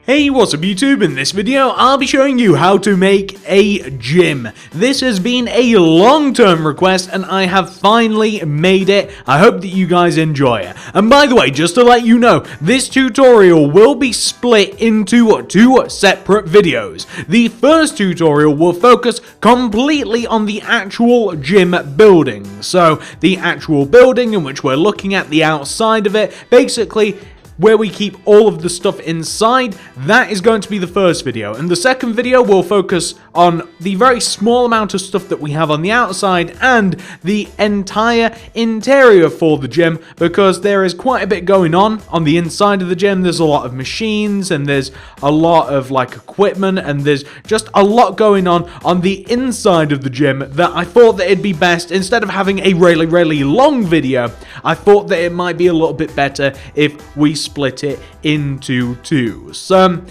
Hey, what's up YouTube? In this video, I'll be showing you how to make a gym. This has been a long-term request and I have finally made it. I hope that you guys enjoy it. And by the way, just to let you know, this tutorial will be split into two separate videos. The first tutorial will focus completely on the actual gym building. So, the actual building in which we're looking at the outside of it, basically where we keep all of the stuff inside. That is going to be the first video, and the second video will focus on the very small amount of stuff that we have on the outside and the entire interior for the gym, because there is quite a bit going on the inside of the gym. There's a lot of machines and there's a lot of equipment, and there's just a lot going on the inside of the gym that I thought that it'd be best, instead of having a really long video, I thought that it might be a little bit better if we split it into two. So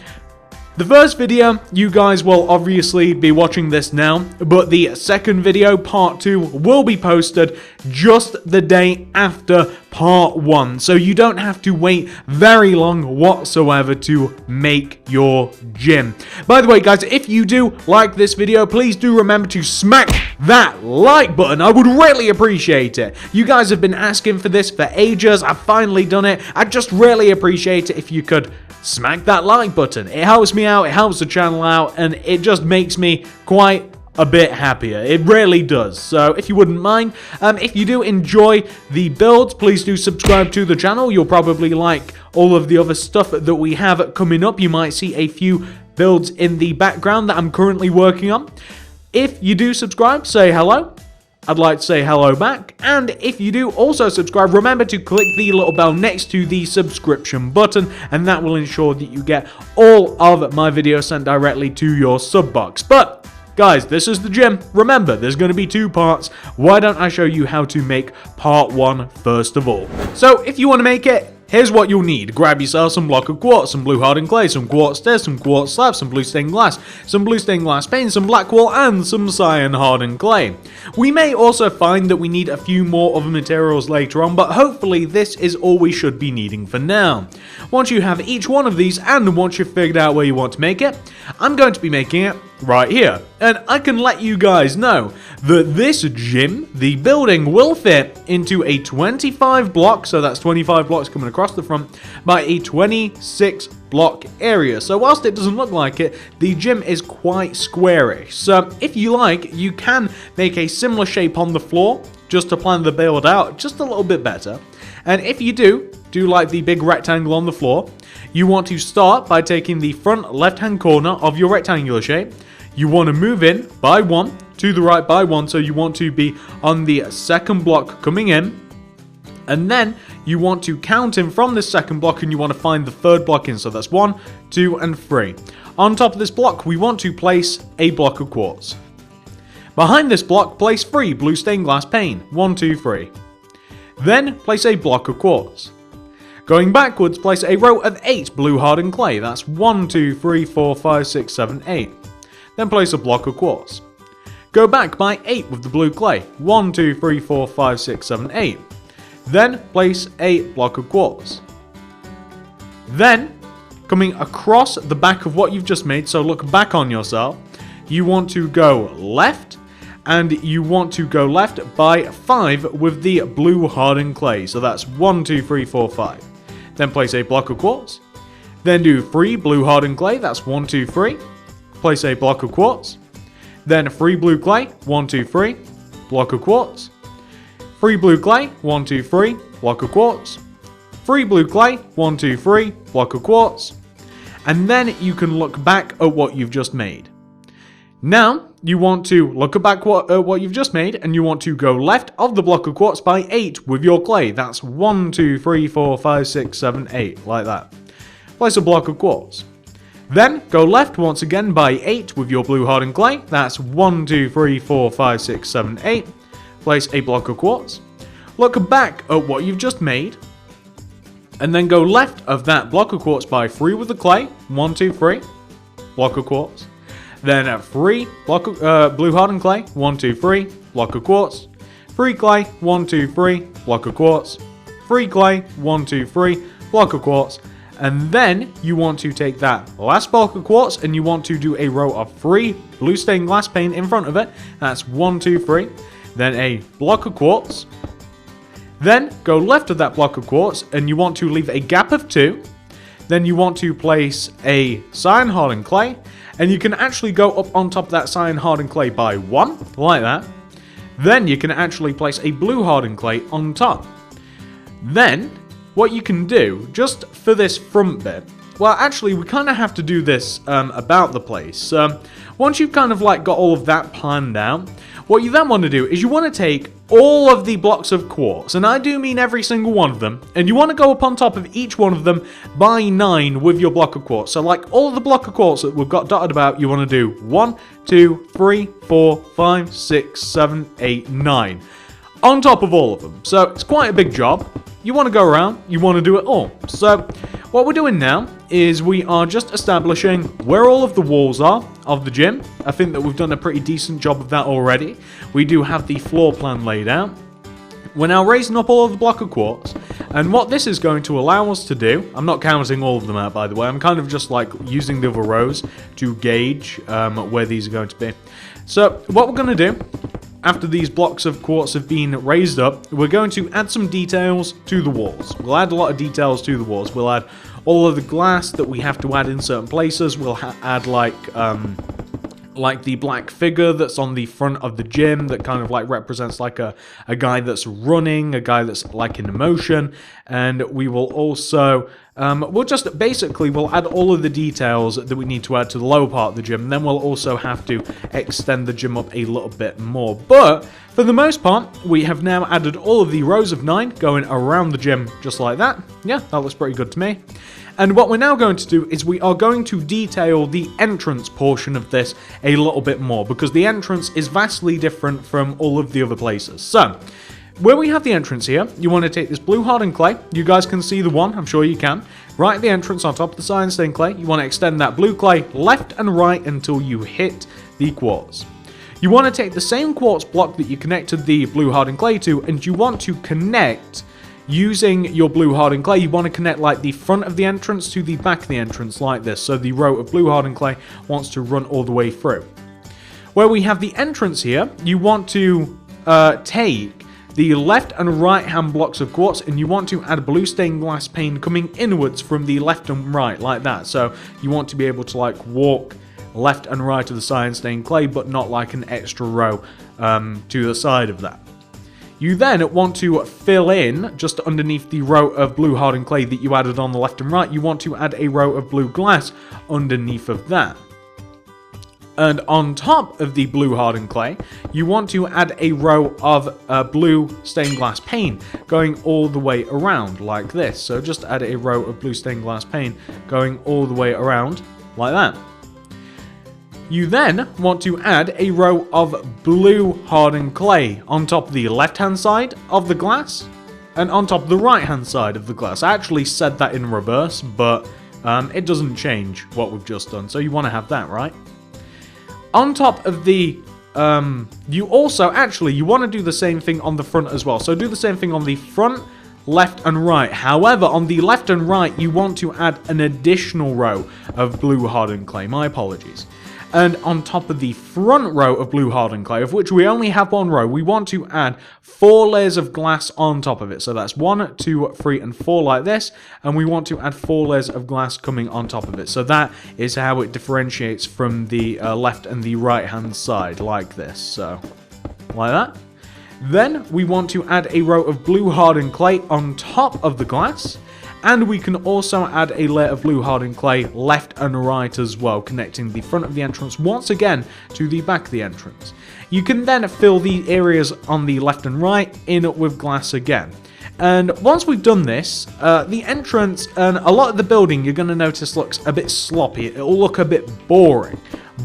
the first video, you guys will obviously be watching this now, but the second video, part 2, will be posted just the day after part 1. So you don't have to wait very long whatsoever to make your gym. By the way, guys, if you do like this video, please do remember to smack that like button. I would really appreciate it. You guys have been asking for this for ages. I've finally done it. I'd just really appreciate it if you could smack that like button. It helps me out, it helps the channel out, and it just makes me quite a bit happier. It really does. So if you wouldn't mind, if you do enjoy the builds, please do subscribe to the channel. You'll probably like all of the other stuff that we have coming up. You might see a few builds in the background that I'm currently working on. If you do subscribe, say hello. I'd like to say hello back, and if you do also subscribe, remember to click the little bell next to the subscription button, and that will ensure that you get all of my videos sent directly to your sub box. But guys, this is the gym. Remember, there's going to be 2 parts. Why don't I show you how to make part 1 first of all? So if you want to make it, here's what you'll need. Grab yourself some block of quartz, some blue hardened clay, some quartz stairs, some quartz slabs, some blue stained glass paint, some black wool, and some cyan hardened clay. We may also find that we need a few more other materials later on, but hopefully this is all we should be needing for now. Once you have each one of these, and once you've figured out where you want to make it, I'm going to be making it right here. And I can let you guys know that this gym, the building, will fit into a 25 block, so that's 25 blocks coming across the front, by a 26 block area. So whilst it doesn't look like it, the gym is quite squarish. So if you like, you can make a similar shape on the floor just to plan the build out just a little bit better. And if you do like the big rectangle on the floor, you want to start by taking the front left-hand corner of your rectangular shape. You want to move in by 1, to the right by 1, so you want to be on the second block coming in. And then you want to count in from this second block, and you want to find the third block in. So that's 1, 2, and 3. On top of this block, we want to place a block of quartz. Behind this block, place 3 blue stained glass pane. 1, 2, 3. Then place a block of quartz. Going backwards, place a row of 8 blue hardened clay. That's 1, 2, 3, 4, 5, 6, 7, 8. Then place a block of quartz. Go back by 8 with the blue clay. 1, 2, 3, 4, 5, 6, 7, 8. Then place a block of quartz. Then, coming across the back of what you've just made, so look back on yourself, you want to go left, and you want to go left by 5 with the blue hardened clay. So that's 1, 2, 3, 4, 5. Then place a block of quartz. Then do 3 blue hardened clay. That's 1, 2, 3. Place a block of quartz. Then 3 blue clay. 1, 2, 3. Block of quartz. 3 blue clay. 1, 2, 3. Block of quartz. 3 blue clay. 1, 2, 3. Block of quartz. And then you can look back at what you've just made. Now, you want to look back at what you've just made, and you want to go left of the block of quartz by 8 with your clay. That's 1, 2, 3, 4, 5, 6, 7, 8, like that. Place a block of quartz. Then, go left once again by 8 with your blue hardened clay. That's 1, 2, 3, 4, 5, 6, 7, 8. Place a block of quartz. Look back at what you've just made, and then go left of that block of quartz by 3 with the clay. 1, 2, 3. Block of quartz. Then 3 block of blue hardened clay. 1, 2, 3. Block of quartz. 3 clay. 1, 2, 3. Block of quartz. 3 clay. 1, 2, 3. Block of quartz. And then you want to take that last block of quartz and you want to do a row of 3 blue stained glass pane in front of it. That's 1, 2, 3. Then a block of quartz. Then go left of that block of quartz and you want to leave a gap of 2. Then you want to place a cyan hardened clay. And you can actually go up on top of that cyan hardened clay by 1, like that. Then you can actually place a blue hardened clay on top. Then, what you can do, just for this front bit, well, actually, we kind of have to do this about the place. Once you've kind of like got all of that planned out, what you then want to do is you want to take all of the blocks of quartz, and I do mean every single one of them, and you want to go up on top of each one of them by 9 with your block of quartz. So like all of the block of quartz that we've got dotted about, you want to do 1, 2, 3, 4, 5, 6, 7, 8, 9 on top of all of them. So it's quite a big job. You want to go around, you want to do it all. So what we're doing now is we are just establishing where all of the walls are of the gym. I think that we've done a pretty decent job of that already. We do have the floor plan laid out. We're now raising up all of the block of quartz. And what this is going to allow us to do, I'm not counting all of them out by the way, I'm kind of just like using the other rows to gauge where these are going to be. So what we're going to do, after these blocks of quartz have been raised up, we're going to add some details to the walls. We'll add a lot of details to the walls. We'll add all of the glass that we have to add in certain places. We'll add like the black figure that's on the front of the gym that kind of like represents like a guy that's running, a guy that's like in motion. And we will also, we'll add all of the details that we need to add to the lower part of the gym. And then we'll also have to extend the gym up a little bit more. But for the most part, we have now added all of the rows of 9 going around the gym just like that. Yeah, that looks pretty good to me. And what we're now going to do is we are going to detail the entrance portion of this a little bit more, because the entrance is vastly different from all of the other places. So, where we have the entrance here, you want to take this blue hardened clay. You guys can see the one, I'm sure you can. Right at the entrance on top of the cyan stained clay, you want to extend that blue clay left and right until you hit the quartz. You want to take the same quartz block that you connected the blue hardened clay to, and you want to connect using your blue hardened clay. You want to connect like the front of the entrance to the back of the entrance like this. So the row of blue hardened clay wants to run all the way through. Where we have the entrance here, you want to take the left and right hand blocks of quartz and you want to add blue stained glass pane coming inwards from the left and right like that. So you want to be able to like walk left and right of the cyan stained clay, but not like an extra row to the side of that. You then want to fill in, just underneath the row of blue hardened clay that you added on the left and right, you want to add a row of blue glass underneath of that. And on top of the blue hardened clay, you want to add a row of blue stained glass pane going all the way around like this. So just add a row of blue stained glass pane going all the way around like that. You then want to add a row of blue hardened clay on top of the left hand side of the glass and on top of the right hand side of the glass. I actually said that in reverse, but it doesn't change what we've just done, so you want to have that, right? On top of the, you want to do the same thing on the front as well. So do the same thing on the front, left and right. However, on the left and right, you want to add an additional row of blue hardened clay. My apologies. And on top of the front row of blue hardened clay, of which we only have 1 row, we want to add 4 layers of glass on top of it. So that's 1, 2, 3, and 4 like this. And we want to add 4 layers of glass coming on top of it. So that is how it differentiates from the left and the right hand side, like this. So, like that. Then we want to add a row of blue hardened clay on top of the glass. And we can also add a layer of blue hardened clay left and right as well, connecting the front of the entrance once again to the back of the entrance. You can then fill the areas on the left and right in with glass again. And once we've done this, the entrance and a lot of the building you're going to notice looks a bit sloppy. It'll look a bit boring.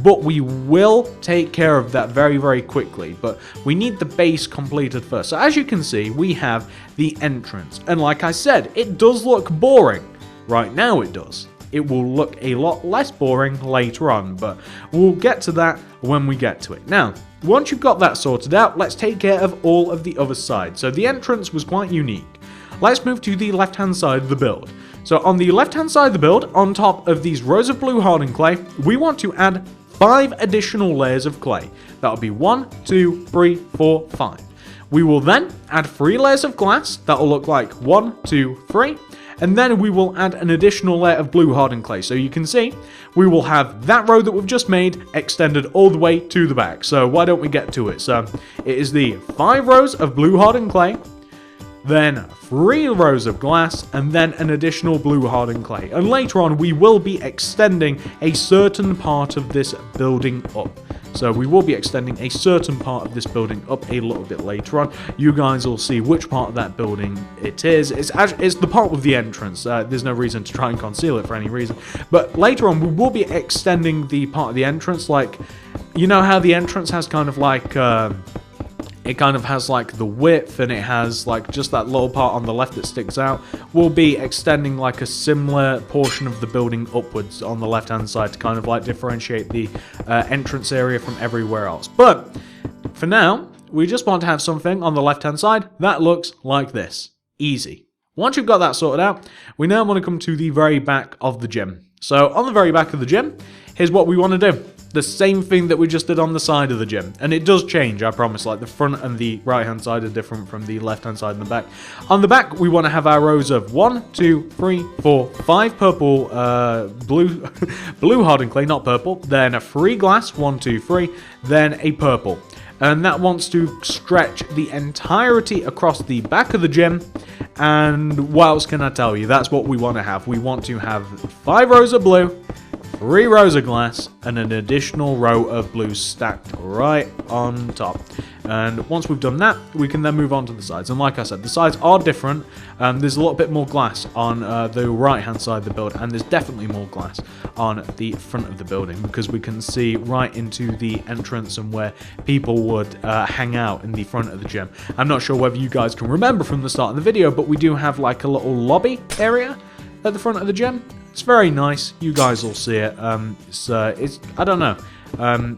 But we will take care of that very, very quickly. But we need the base completed first. So as you can see, we have the entrance. And like I said, it does look boring. Right now it does. It will look a lot less boring later on. But we'll get to that when we get to it. Now, once you've got that sorted out, let's take care of all of the other sides. So the entrance was quite unique. Let's move to the left-hand side of the build. So on the left-hand side of the build, on top of these rows of blue hardened clay, we want to add 5 additional layers of clay. That'll be 1, 2, 3, 4, 5. We will then add 3 layers of glass. That'll look like 1, 2, 3. And then we will add an additional layer of blue hardened clay. So you can see, we will have that row that we've just made extended all the way to the back. So why don't we get to it? So it is the 5 rows of blue hardened clay, then 3 rows of glass, and then an additional blue hardened clay. And later on, we will be extending a certain part of this building up. So we will be extending a certain part of this building up a little bit later on. You guys will see which part of that building it is. It's the part with the entrance. There's no reason to try and conceal it for any reason. But later on, we will be extending the part of the entrance. Like, you know how the entrance has kind of like... it kind of has like the width, and it has like just that little part on the left that sticks out. We'll be extending like a similar portion of the building upwards on the left hand side to kind of like differentiate the entrance area from everywhere else. But for now, we just want to have something on the left hand side that looks like this. Easy. Once you've got that sorted out, we now want to come to the very back of the gym. So on the very back of the gym, here's what we want to do. The same thing that we just did on the side of the gym. And it does change, I promise. Like the front and the right hand side are different from the left hand side and the back. On the back, we want to have our rows of 1, 2, 3, 4, 5 purple, blue hardened clay, not purple. Then a 3 glass, 1, 2, 3. Then a purple. And that wants to stretch the entirety across the back of the gym. And what else can I tell you? That's what we want to have. We want to have 5 rows of blue, 3 rows of glass, and an additional row of blue stacked right on top. And once we've done that, we can then move on to the sides. And like I said, the sides are different. There's a little bit more glass on the right-hand side of the build, and there's definitely more glass on the front of the building, because we can see right into the entrance and where people would hang out in the front of the gym. I'm not sure whether you guys can remember from the start of the video, but we do have like a little lobby area at the front of the gym. It's very nice. You guys will see it. It's I don't know.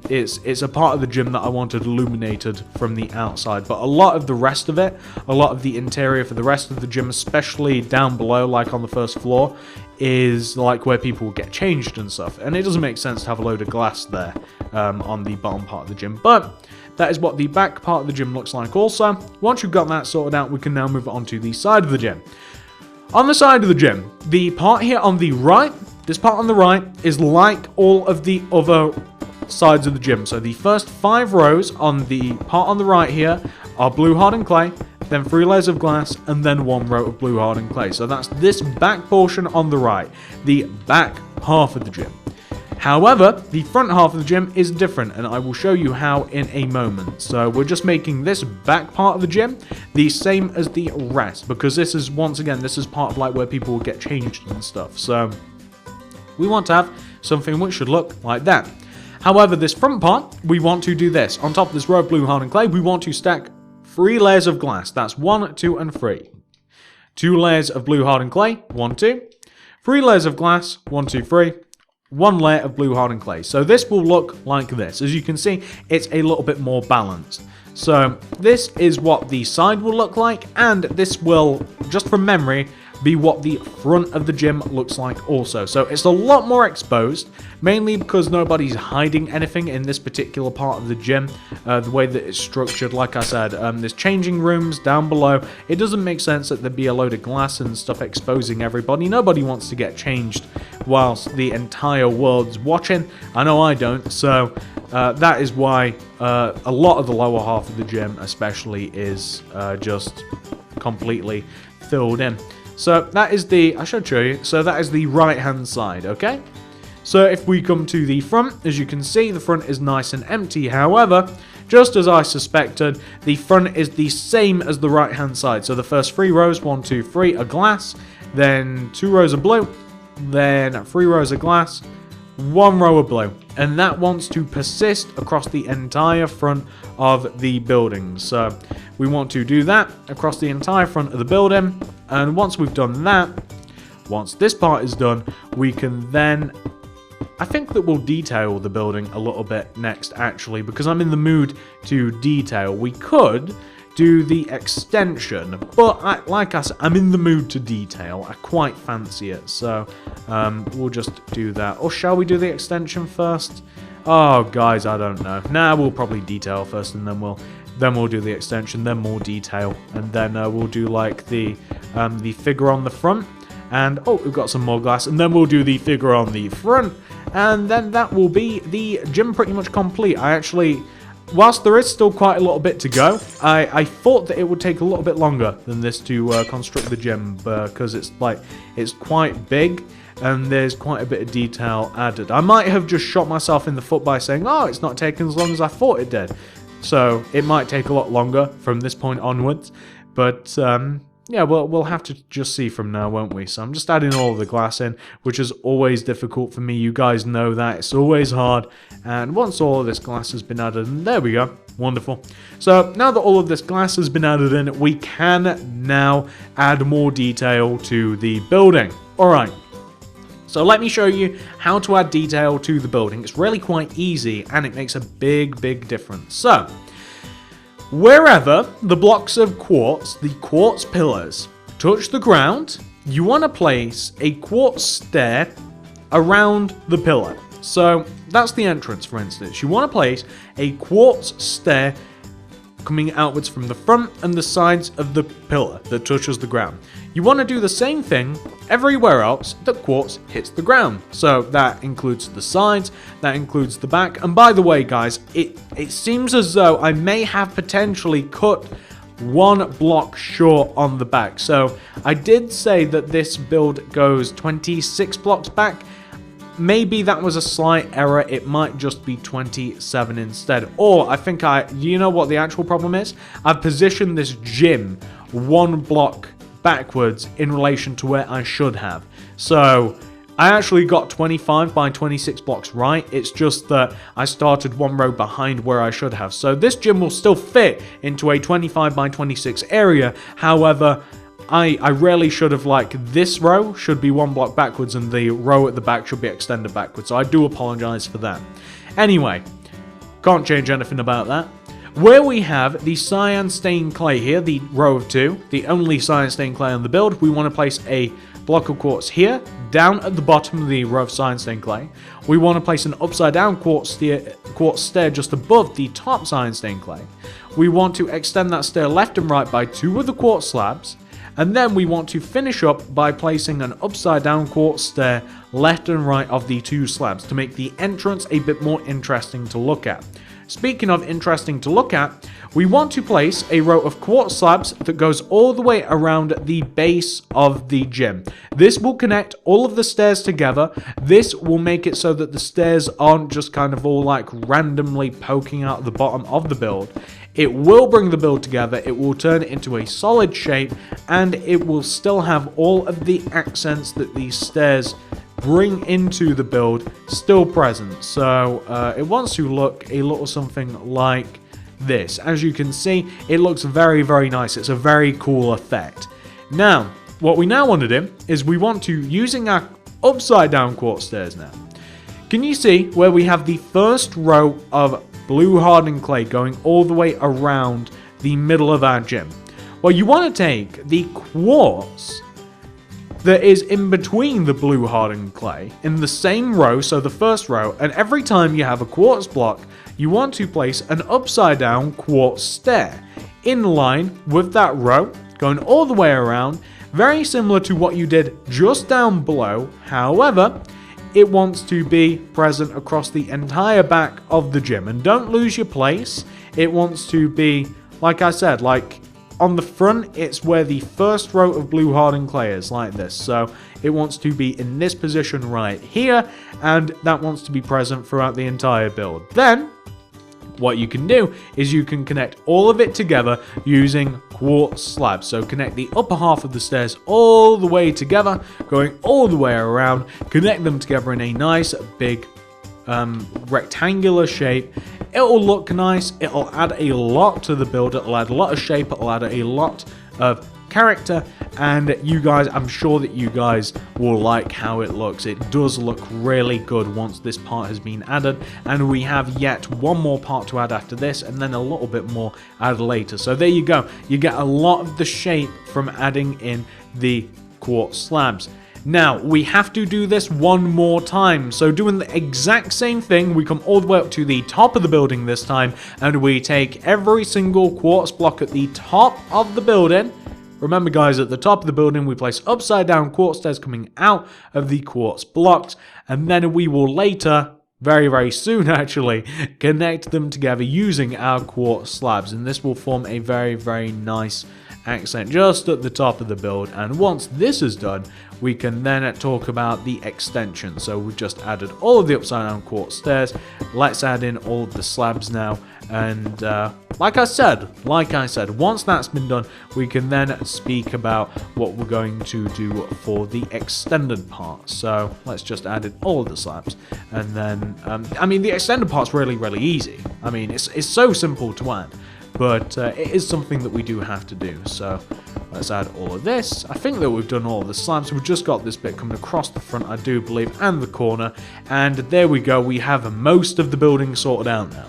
It's a part of the gym that I wanted illuminated from the outside, but a lot of the rest of it, a lot of the interior for the rest of the gym, especially down below, like on the first floor, is like where people will get changed and stuff. And it doesn't make sense to have a load of glass there on the bottom part of the gym, but that is what the back part of the gym looks like also. Once you've got that sorted out, we can now move on to the side of the gym. On the side of the gym, the part here on the right, this part on the right, is like all of the other sides of the gym. So the first 5 rows on the part on the right here are blue hardened clay, then 3 layers of glass, and then 1 row of blue hardened clay. So that's this back portion on the right, the back half of the gym. However, the front half of the gym is different, and I will show you how in a moment. So we're just making this back part of the gym the same as the rest, because this is, once again, this is part of like where people will get changed and stuff. So we want to have something which should look like that. However, this front part, we want to do this. On top of this row of blue hardened clay, we want to stack 3 layers of glass. That's 1, 2, and 3. 2 layers of blue hardened clay, 1, 2. 3 layers of glass, 1, 2, 3. 1 layer of blue hardened clay. So this will look like this. As you can see, it's a little bit more balanced. So this is what the side will look like, and this will, just from memory, be what the front of the gym looks like also. So it's a lot more exposed, mainly because nobody's hiding anything in this particular part of the gym. The way that it's structured, like I said, there's changing rooms down below. It doesn't make sense that there'd be a load of glass and stuff exposing everybody. Nobody wants to get changed whilst the entire world's watching. I know I don't. So that is why a lot of the lower half of the gym especially is just completely filled in. So that is the, I should show you, so that is the right hand side, okay? So if we come to the front, as you can see, the front is nice and empty. However, just as I suspected, the front is the same as the right hand side. So the first 3 rows, 1, 2, 3, are glass, then 2 rows of blue, then 3 rows of glass, 1 row of blue. And that wants to persist across the entire front of the building. So we want to do that across the entire front of the building. And once we've done that, once this part is done, we can then, I think that we'll detail the building a little bit next actually, because I'm in the mood to detail. We could do the extension. But like I said, I'm in the mood to detail. I quite fancy it, so we'll just do that. Or shall we do the extension first? Oh, guys, I don't know. Nah, we'll probably detail first, and then we'll do the extension, then more detail, and then we'll do like the figure on the front. And oh, we've got some more glass, and then we'll do the figure on the front, and then that will be the gym pretty much complete. I actually, whilst there is still quite a little bit to go, I thought that it would take a little bit longer than this to construct the gym, because it's quite big and there's quite a bit of detail added. I might have just shot myself in the foot by saying, oh, it's not taking as long as I thought it did. So it might take a lot longer from this point onwards, but yeah, we'll have to just see from now, won't we? So I'm just adding all of the glass in, which is always difficult for me. You guys know that. It's always hard. And once all of this glass has been added in, there we go. Wonderful. So now that all of this glass has been added in, we can now add more detail to the building. All right. So let me show you how to add detail to the building. It's really quite easy, and it makes a big, big difference. So wherever the blocks of quartz, the quartz pillars, touch the ground, you want to place a quartz stair around the pillar. So that's the entrance, for instance. You want to place a quartz stair coming outwards from the front and the sides of the pillar that touches the ground. You want to do the same thing everywhere else that quartz hits the ground. So that includes the sides, that includes the back. And by the way, guys, it seems as though I may have potentially cut one block short on the back. So I did say that this build goes 26 blocks back. Maybe that was a slight error. It might just be 27 instead. Or I think you know what the actual problem is? I've positioned this gym one block backwards in relation to where I should have. So I actually got 25 by 26 blocks right. It's just that I started one row behind where I should have. So this gym will still fit into a 25 by 26 area. However, I really should have, like, this row should be one block backwards and the row at the back should be extended backwards. So I do apologize for that. Anyway, can't change anything about that. Where we have the cyan stained clay here, the row of 2, the only cyan stained clay on the build, we want to place a block of quartz here, down at the bottom of the row of cyan stained clay. We want to place an upside down quartz stair just above the top cyan stained clay. We want to extend that stair left and right by 2 of the quartz slabs. And then we want to finish up by placing an upside down quartz stair left and right of the 2 slabs to make the entrance a bit more interesting to look at. Speaking of interesting to look at, we want to place a row of quartz slabs that goes all the way around the base of the gym. This will connect all of the stairs together. This will make it so that the stairs aren't just kind of all like randomly poking out the bottom of the build. It will bring the build together, it will turn it into a solid shape, and it will still have all of the accents that these stairs bring into the build still present. So it wants to look a little something like this. As you can see, it looks very, very nice. It's a very cool effect. Now, what we now want to do is we want to, using our upside down quartz stairs now, can you see where we have the first row of blue hardened clay going all the way around the middle of our gym? Well, you want to take the quartz that is in between the blue hardened clay in the same row, so the first row, and every time you have a quartz block, you want to place an upside down quartz stair in line with that row, going all the way around, very similar to what you did just down below. However, it wants to be present across the entire back of the gym. And don't lose your place. It wants to be, like I said, like on the front, it's where the first row of blue hardened clay is, like this. So it wants to be in this position right here, and that wants to be present throughout the entire build. Then, what you can do is you can connect all of it together using quartz slabs. So connect the upper half of the stairs all the way together, going all the way around, connect them together in a nice big rectangular shape. It'll look nice, it'll add a lot to the build, it'll add a lot of shape, it'll add a lot of character, and you guys, I'm sure that you guys will like how it looks. It does look really good once this part has been added, and we have yet one more part to add after this, and then a little bit more added later. So there you go, you get a lot of the shape from adding in the quartz slabs. Now, we have to do this one more time, so doing the exact same thing, we come all the way up to the top of the building this time, and we take every single quartz block at the top of the building. Remember guys, at the top of the building we place upside down quartz stairs coming out of the quartz blocks, and then we will later, very soon actually, connect them together using our quartz slabs, and this will form a very nice accent just at the top of the build. And once this is done, we can then talk about the extension. So we've just added all of the upside down quartz stairs. Let's add in all of the slabs now, and like I said, once that's been done, we can then speak about what we're going to do for the extended part. So let's just add in all of the slabs, and then I mean, the extended part's really easy. I mean, it's so simple to add, but it is something that we do have to do. So let's add all of this. I think that we've done all of the slabs. We've just got this bit coming across the front, I do believe, and the corner, and there we go. We have most of the building sorted out now.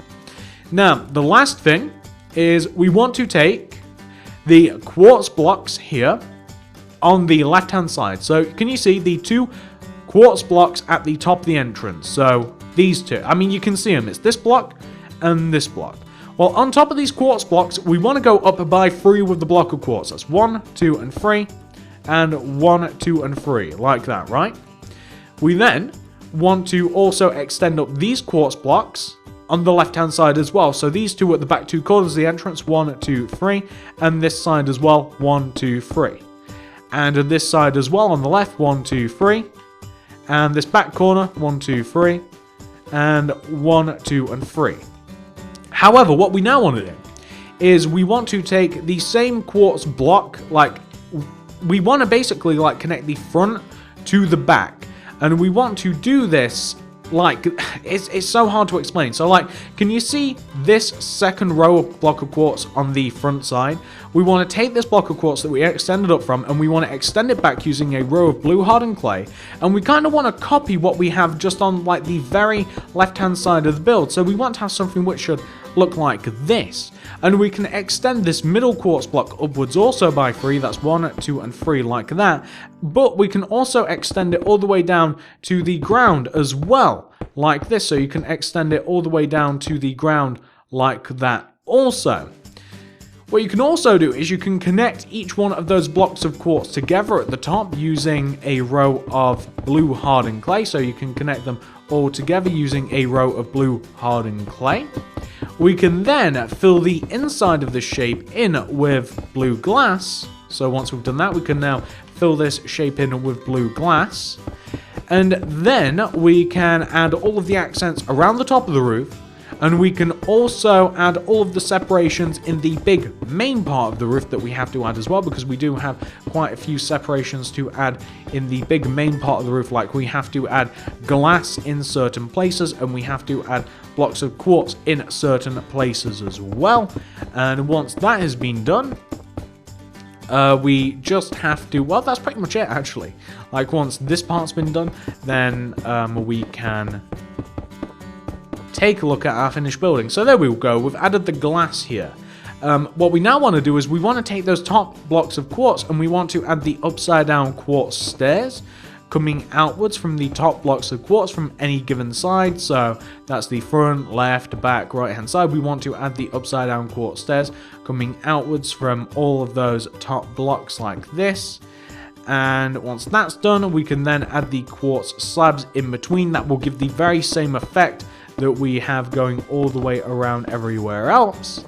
Now, the last thing is we want to take the quartz blocks here on the left hand side. So can you see the two quartz blocks at the top of the entrance? So these two, I mean, you can see them. It's this block and this block. Well, on top of these quartz blocks, we want to go up by 3 with the block of quartz. That's 1, 2, and 3, and 1, 2, and 3, like that, right? We then want to also extend up these quartz blocks on the left-hand side as well. So these two at the back 2 corners of the entrance, 1, 2, 3, and this side as well, 1, 2, 3. And on this side as well, on the left, 1, 2, 3, and this back corner, 1, 2, 3, and 1, 2, and 3. However, what we now want to do is we want to take the same quartz block, like we want to basically like connect the front to the back, and we want to do this like it's so hard to explain. So like, can you see this second row of block of quartz on the front side? We want to take this block of quartz that we extended up from, and we want to extend it back using a row of blue hardened clay, and we kind of want to copy what we have just on like the very left hand side of the build. So we want to have something which should look like this, and we can extend this middle quartz block upwards also by 3. That's 1, 2, and 3, like that. But we can also extend it all the way down to the ground as well, like this. So you can extend it all the way down to the ground like that also. What you can also do is you can connect each one of those blocks of quartz together at the top using a row of blue hardened clay. So you can connect them all together using a row of blue hardened clay. We can then fill the inside of the shape in with blue glass. So once we've done that, we can now fill this shape in with blue glass. And then we can add all of the accents around the top of the roof. And we can also add all of the separations in the big main part of the roof that we have to add as well, because we do have quite a few separations to add in the big main part of the roof. Like we have to add glass in certain places, and we have to add blocks of quartz in certain places as well. And once that has been done, we just have to, well, that's pretty much it actually. Like once this part's been done, then we can take a look at our finished building. So there we go, we've added the glass here. What we now want to do is we want to take those top blocks of quartz, and we want to add the upside down quartz stairs coming outwards from the top blocks of quartz from any given side. So that's the front, left, back, right hand side. We want to add the upside down quartz stairs coming outwards from all of those top blocks like this. And once that's done, we can then add the quartz slabs in between. That will give the very same effect that we have going all the way around everywhere else.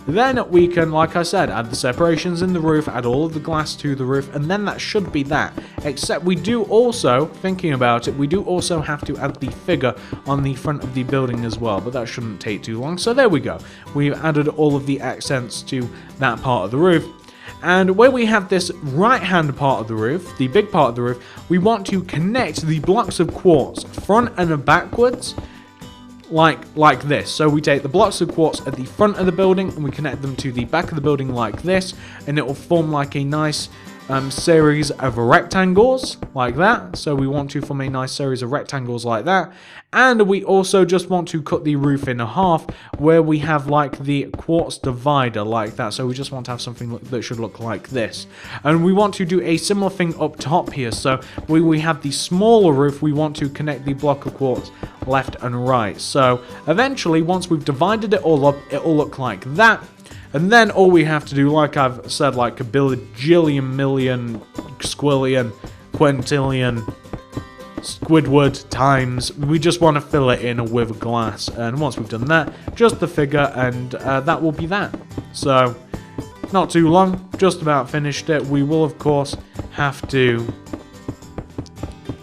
Then we can, like I said, add the separations in the roof, add all of the glass to the roof, and then that should be that. Except we do also, thinking about it, we do also have to add the figure on the front of the building as well, but that shouldn't take too long. So there we go. We've added all of the accents to that part of the roof. And where we have this right-hand part of the roof, the big part of the roof, we want to connect the blocks of quartz front and backwards like this. So we take the blocks of quartz at the front of the building and we connect them to the back of the building like this, and it will form like a nice series of rectangles like that. So we want to form a nice series of rectangles like that, and we also just want to cut the roof in half where we have like the quartz divider like that. So we just want to have something that should look like this, and we want to do a similar thing up top here. So we have the smaller roof, we want to connect the block of quartz left and right. So eventually, once we've divided it all up, it will look like that. And then all we have to do, like I've said, like a bajillion, million, squillion, quintillion, Squidward times, we just want to fill it in with glass. And once we've done that, just the figure, and that will be that. So, not too long, just about finished it. We will, of course, have to...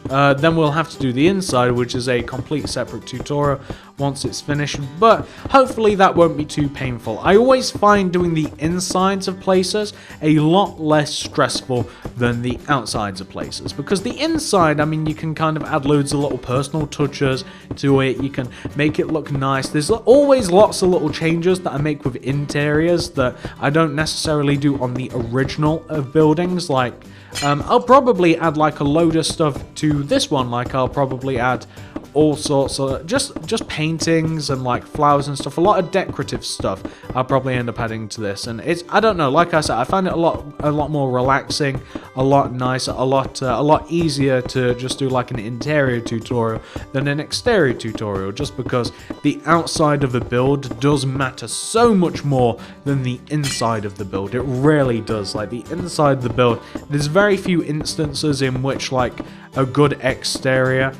then we'll have to do the inside, which is a complete separate tutorial once it's finished, but hopefully that won't be too painful. I always find doing the insides of places a lot less stressful than the outsides of places, because the inside, I mean, you can kind of add loads of little personal touches to it, you can make it look nice. There's always lots of little changes that I make with interiors that I don't necessarily do on the original of buildings. Like I'll probably add like a load of stuff to this one, like I'll probably add all sorts of just paintings and like flowers and stuff, a lot of decorative stuff I'll probably end up adding to this. And it's, I don't know, like I said, I find it a lot more relaxing, a lot nicer, a lot easier to just do like an interior tutorial than an exterior tutorial, just because the outside of the build does matter so much more than the inside of the build. It really does. Like the inside of the build, there's very few instances in which like a good exterior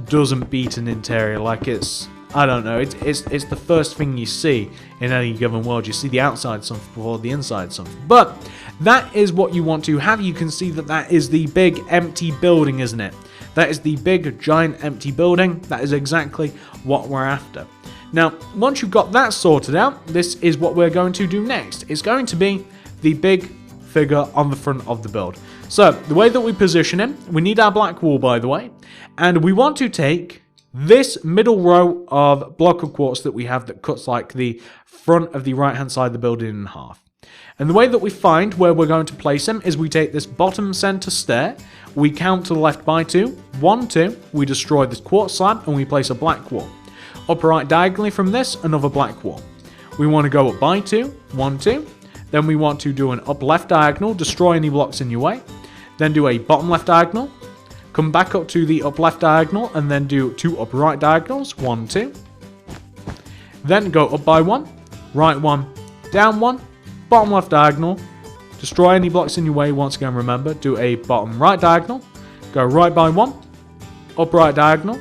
doesn't beat an interior. Like it's, I don't know, it's the first thing you see in any given world. You see the outside something before the inside something. But that is what you want to have. You can see that that is the big empty building, isn't it? That is the big giant empty building. That is exactly what we're after. Now, once you've got that sorted out, this is what we're going to do next. It's going to be the big figure on the front of the build. So, the way that we position him, we need our black wall, by the way, and we want to take this middle row of block of quartz that we have that cuts like the front of the right hand side of the building in half. And the way that we find where we're going to place him is we take this bottom center stair, we count to the left by 2, 1, 2, we destroy this quartz slab and we place a black wall. Upright diagonally from this, another black wall. We want to go up by 2, 1, 2, then we want to do an up left diagonal, destroy any blocks in your way, then do a bottom left diagonal, come back up to the up left diagonal and then do 2 up right diagonals, 1, 2. Then go up by 1, right 1, down 1, bottom left diagonal, destroy any blocks in your way. Once again, remember, do a bottom right diagonal, go right by 1, up right diagonal,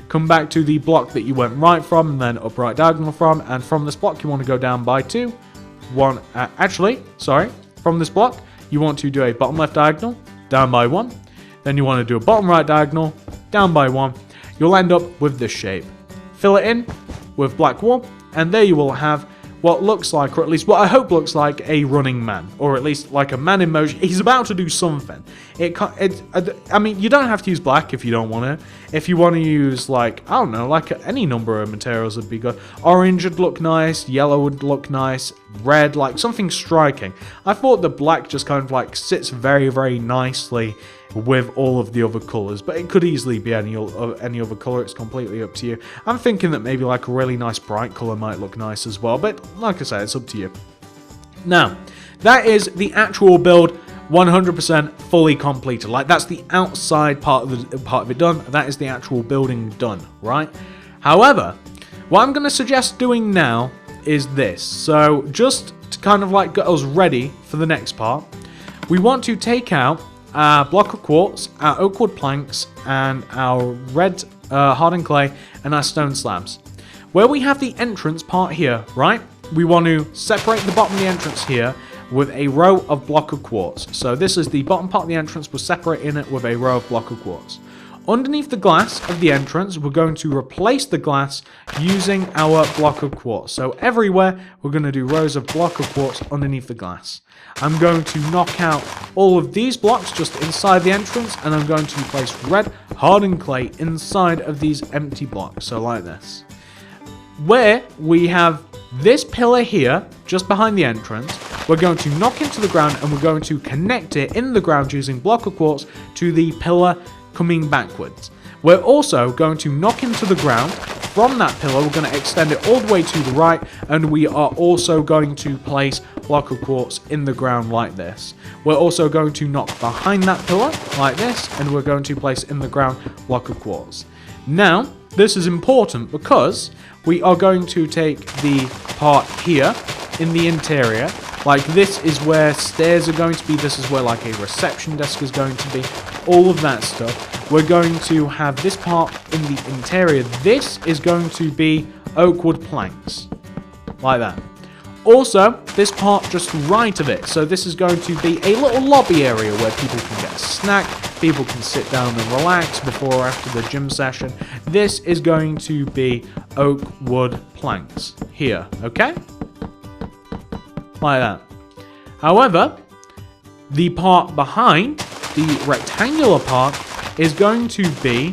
come back to the block that you went right from and then up right diagonal from, and from this block you want to go down by 2, 1, from this block you want to do a bottom left diagonal, down by 1, then you want to do a bottom right diagonal, down by 1. You'll end up with this shape. Fill it in with black wool, and there you will have what looks like, or at least what I hope looks like, a running man, or at least like a man in motion. He's about to do something. I mean, you don't have to use black if you don't want to. If you want to use, like, I don't know, like any number of materials would be good. Orange would look nice, yellow would look nice, red, like something striking. I thought the black just kind of like sits very, very nicely with all of the other colors, but it could easily be any other color. It's completely up to you. I'm thinking that maybe like a really nice bright color might look nice as well, but like I said, it's up to you. Now, that is the actual build, 100% fully completed. Like, that's the outside part of it done. That is the actual building done, right? However, what I'm going to suggest doing now is this. So just to kind of like get us ready for the next part, we want to take out our block of quartz, our oak wood planks, and our red hardened clay, and our stone slabs. Where we have the entrance part here, right, we want to separate the bottom of the entrance here with a row of block of quartz. So this is the bottom part of the entrance, we're separating it with a row of block of quartz. Underneath the glass of the entrance, we're going to replace the glass using our block of quartz. So everywhere, we're going to do rows of block of quartz underneath the glass. I'm going to knock out all of these blocks just inside the entrance, and I'm going to place red hardened clay inside of these empty blocks, so like this. where we have this pillar here, just behind the entrance. We're going to knock into the ground and we're going to connect it in the ground using block of quartz to the pillar coming backwards. We're also going to knock into the ground from that pillar. We're going to extend it all the way to the right, and we are also going to place block of quartz in the ground like this. We're also going to knock behind that pillar like this, and we're going to place in the ground block of quartz. Now, this is important because we are going to take the part here in the interior. Like, this is where stairs are going to be. This is where, like, a reception desk is going to be. All of that stuff. We're going to have this part in the interior. This is going to be oak wood planks. Like that. Also, this part just right of it. So this is going to be a little lobby area where people can get a snack. People can sit down and relax before or after the gym session. This is going to be oak wood planks here. Okay? Like that. However, the part behind, the rectangular part, is going to be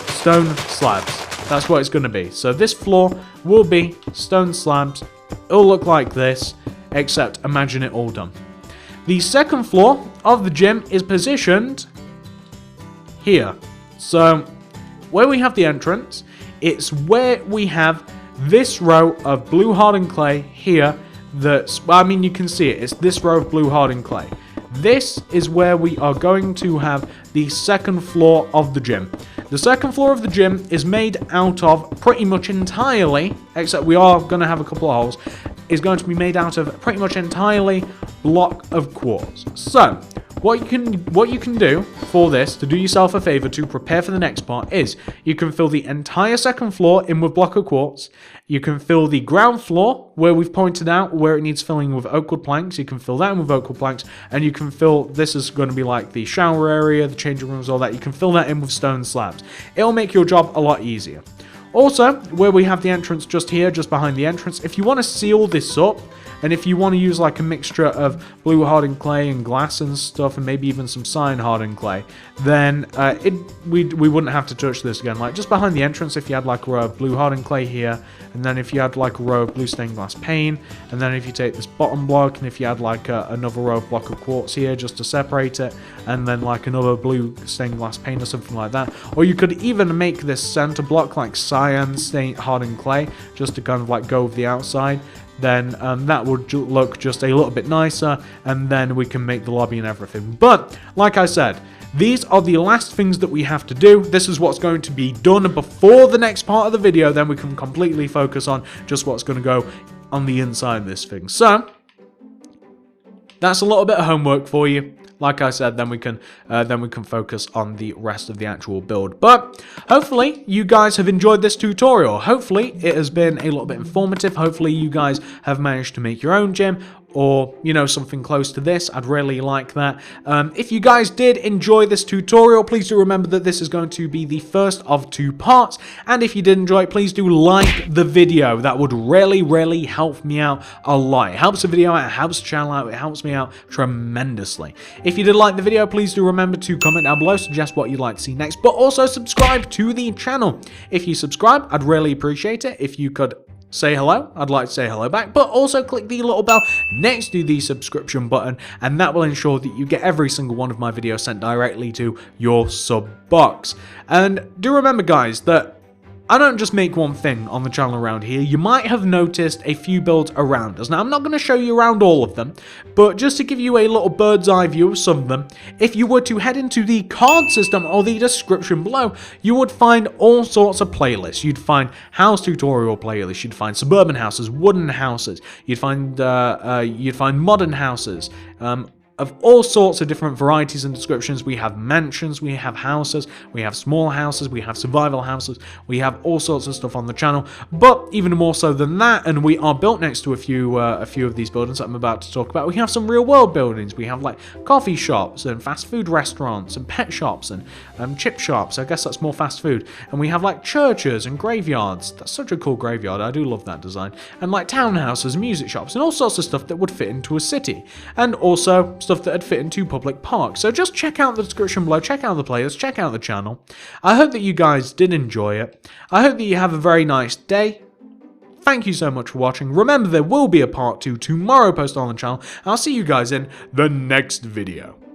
stone slabs. That's what it's going to be. So this floor will be stone slabs. It'll look like this, except imagine it all done. The second floor of the gym is positioned here. So where we have the entrance, it's where we have this row of blue hardened clay here. That's, well, I mean, you can see it. It's this row of blue hardened clay. This is where we are going to have the second floor of the gym. The second floor of the gym is made out of pretty much entirely, except we are going to have a couple of holes, is going to be made out of pretty much entirely block of quartz. So, what you can do for this, to do yourself a favor to prepare for the next part, is you can fill the entire second floor in with block of quartz. You can fill the ground floor, where we've pointed out where it needs filling, with oak wood planks. You can fill that in with oak wood planks, and you can fill, this is going to be like the shower area, the changing rooms, all that. You can fill that in with stone slabs. It'll make your job a lot easier. Also, where we have the entrance just here, just behind the entrance, if you want to seal this up, and if you want to use like a mixture of blue hardened clay and glass and stuff, and maybe even some cyan hardened clay, then we wouldn't have to touch this again. Like, just behind the entrance, if you had like a row of blue hardened clay here, and then if you had like a row of blue stained glass pane, and then if you take this bottom block, and if you had like another row of block of quartz here just to separate it, and then like another blue stained glass pane or something like that, or you could even make this center block like cyan stained hardened clay just to kind of like go with the outside. Then that would look just a little bit nicer, and then we can make the lobby and everything. But like I said, these are the last things that we have to do. This is what's going to be done before the next part of the video. Then we can completely focus on just what's going to go on the inside of this thing. So that's a little bit of homework for you. Like I said, then we can focus on the rest of the actual build. But hopefully you guys have enjoyed this tutorial. Hopefully it has been a little bit informative. Hopefully you guys have managed to make your own gym, or, you know, something close to this. I'd really like that. If you guys did enjoy this tutorial, please do remember that this is going to be the first of 2 parts. And if you did enjoy it, please do like the video. That would really help me out a lot. It helps the video out, it helps the channel out, it helps me out tremendously. If you did like the video, please do remember to comment down below, suggest what you'd like to see next, but also subscribe to the channel. If you subscribe, I'd really appreciate it. If you could say hello, I'd like to say hello back, but also click the little bell next to the subscription button, and that will ensure that you get every single one of my videos sent directly to your sub box. And do remember, guys, that I don't just make one thing on the channel around here. You might have noticed a few builds around us. Now, I'm not going to show you around all of them, but just to give you a little bird's eye view of some of them, if you were to head into the card system or the description below, you would find all sorts of playlists. You'd find house tutorial playlists, you'd find suburban houses, wooden houses, you'd find modern houses, of all sorts of different varieties and descriptions. We have mansions, we have houses, we have small houses, we have survival houses, we have all sorts of stuff on the channel. But even more so than that, and we are built next to a few of these buildings that I'm about to talk about, we have some real world buildings. We have like coffee shops and fast food restaurants and pet shops and chip shops. I guess that's more fast food. And we have like churches and graveyards. That's such a cool graveyard. I do love that design. And like townhouses, music shops, and all sorts of stuff that would fit into a city. And also stuff that would fit into public parks. So just check out the description below, check out the playlist, check out the channel. I hope that you guys did enjoy it. I hope that you have a very nice day. Thank you so much for watching. Remember, there will be a part 2 tomorrow posted on the channel. I'll see you guys in the next video.